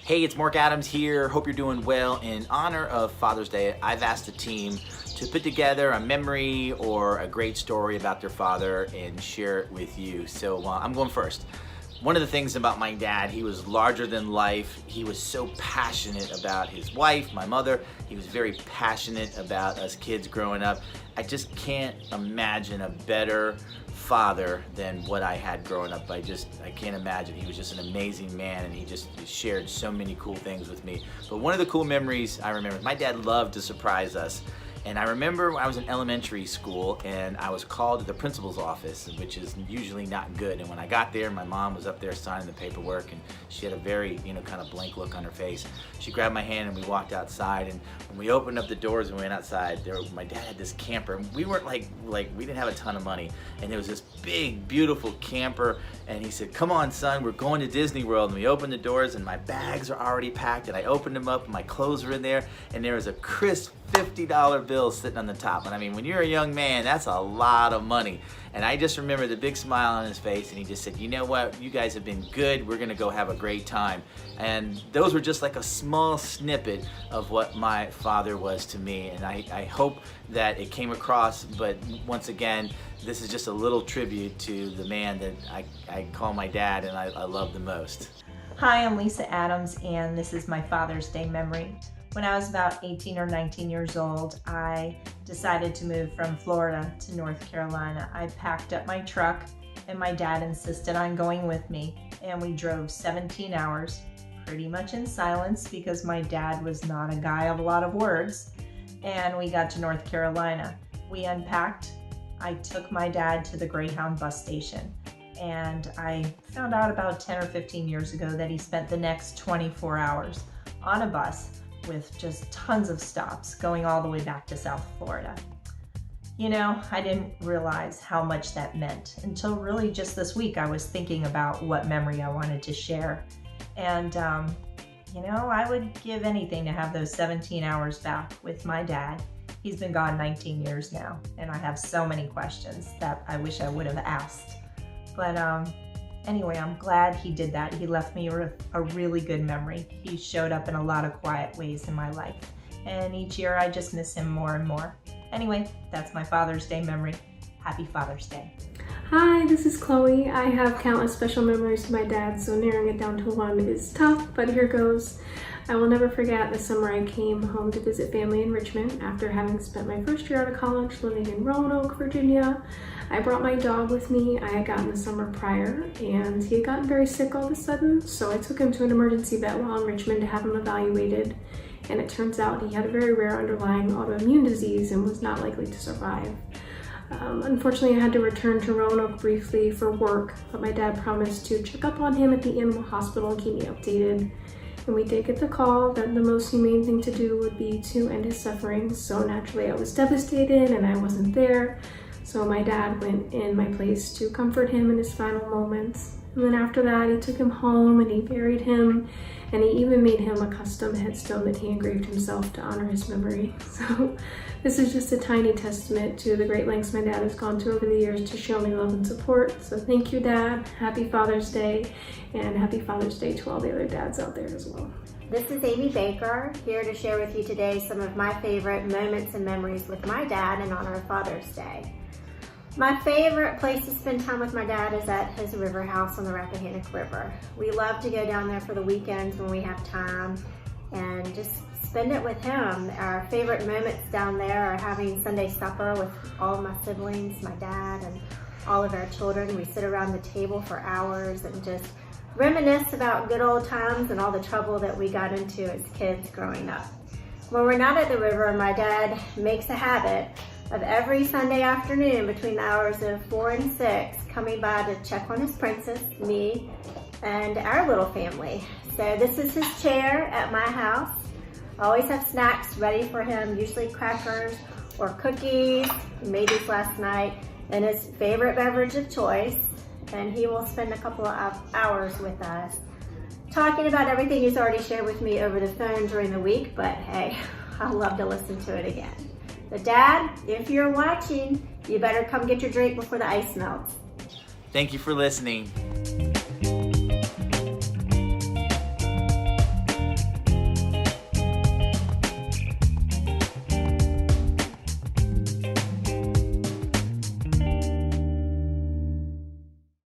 Hey, it's Mark Adams here. Hope you're doing well. In honor of Father's Day, I've asked the team to put together a memory or a great story about their father and share it with you. So I'm going first. One of the things about my dad, he was larger than life. He was so passionate about his wife, my mother. He was very passionate about us kids growing up. I just can't imagine a better father than what I had growing up. I can't imagine. He was just an amazing man, and he just shared so many cool things with me. But one of the cool memories I remember, my dad loved to surprise us. And I remember when I was in elementary school and I was called to the principal's office, which is usually not good. And when I got there, my mom was up there signing the paperwork, and she had a very, kind of blank look on her face. She grabbed my hand and we walked outside, and when we opened up the doors and we went outside, my dad had this camper. And we weren't like we didn't have a ton of money, and there was this big, beautiful camper, and he said, "Come on, son, we're going to Disney World." And we opened the doors and my bags are already packed, and I opened them up and my clothes are in there, and there was a crisp $50 bill sitting on the top. And I mean, when you're a young man, that's a lot of money. And I just remember the big smile on his face, and he just said, "You know what, you guys have been good. We're gonna go have a great time." And those were just like a small snippet of what my father was to me. And I hope that it came across, but once again, this is just a little tribute to the man that I call my dad and I love the most. Hi, I'm Lisa Adams, and this is my Father's Day memory. When I was about 18 or 19 years old, I decided to move from Florida to North Carolina. I packed up my truck, and my dad insisted on going with me, and we drove 17 hours, pretty much in silence because my dad was not a guy of a lot of words, and we got to North Carolina. We unpacked. I took my dad to the Greyhound bus station, and I found out about 10 or 15 years ago that he spent the next 24 hours on a bus with just tons of stops going all the way back to South Florida. I didn't realize how much that meant until really just this week. I was thinking about what memory I wanted to share. And, I would give anything to have those 17 hours back with my dad. He's been gone 19 years now, and I have so many questions that I wish I would have asked. But anyway, I'm glad he did that. He left me with a really good memory. He showed up in a lot of quiet ways in my life. And each year I just miss him more and more. Anyway, that's my Father's Day memory. Happy Father's Day. Hi, this is Chloe. I have countless special memories with my dad, so narrowing it down to one is tough, but here goes. I will never forget the summer I came home to visit family in Richmond after having spent my first year out of college living in Roanoke, Virginia. I brought my dog with me. I had gotten the summer prior, and he had gotten very sick all of a sudden, so I took him to an emergency vet while in Richmond to have him evaluated, and it turns out he had a very rare underlying autoimmune disease and was not likely to survive. Unfortunately, I had to return to Roanoke briefly for work, but my dad promised to check up on him at the animal hospital and keep me updated. And we did get the call that the most humane thing to do would be to end his suffering, so naturally I was devastated and I wasn't there. So my dad went in my place to comfort him in his final moments. And then after that, he took him home and he buried him, and he even made him a custom headstone that he engraved himself to honor his memory. So this is just a tiny testament to the great lengths my dad has gone to over the years to show me love and support. So thank you, Dad. Happy Father's Day, and happy Father's Day to all the other dads out there as well. This is Amy Baker, here to share with you today some of my favorite moments and memories with my dad in honor of Father's Day. My favorite place to spend time with my dad is at his river house on the Rappahannock River. We love to go down there for the weekends when we have time and just spend it with him. Our favorite moments down there are having Sunday supper with all of my siblings, my dad, and all of our children. We sit around the table for hours and just reminisce about good old times and all the trouble that we got into as kids growing up. When we're not at the river, my dad makes a habit of every Sunday afternoon between the hours of 4 and 6 coming by to check on his princess, me, and our little family. So this is his chair at my house. I always have snacks ready for him, usually crackers or cookies. He made these last night, and his favorite beverage of choice. And he will spend a couple of hours with us talking about everything he's already shared with me over the phone during the week, but hey, I love to listen to it again. But Dad, if you're watching, you better come get your drink before the ice melts. Thank you for listening.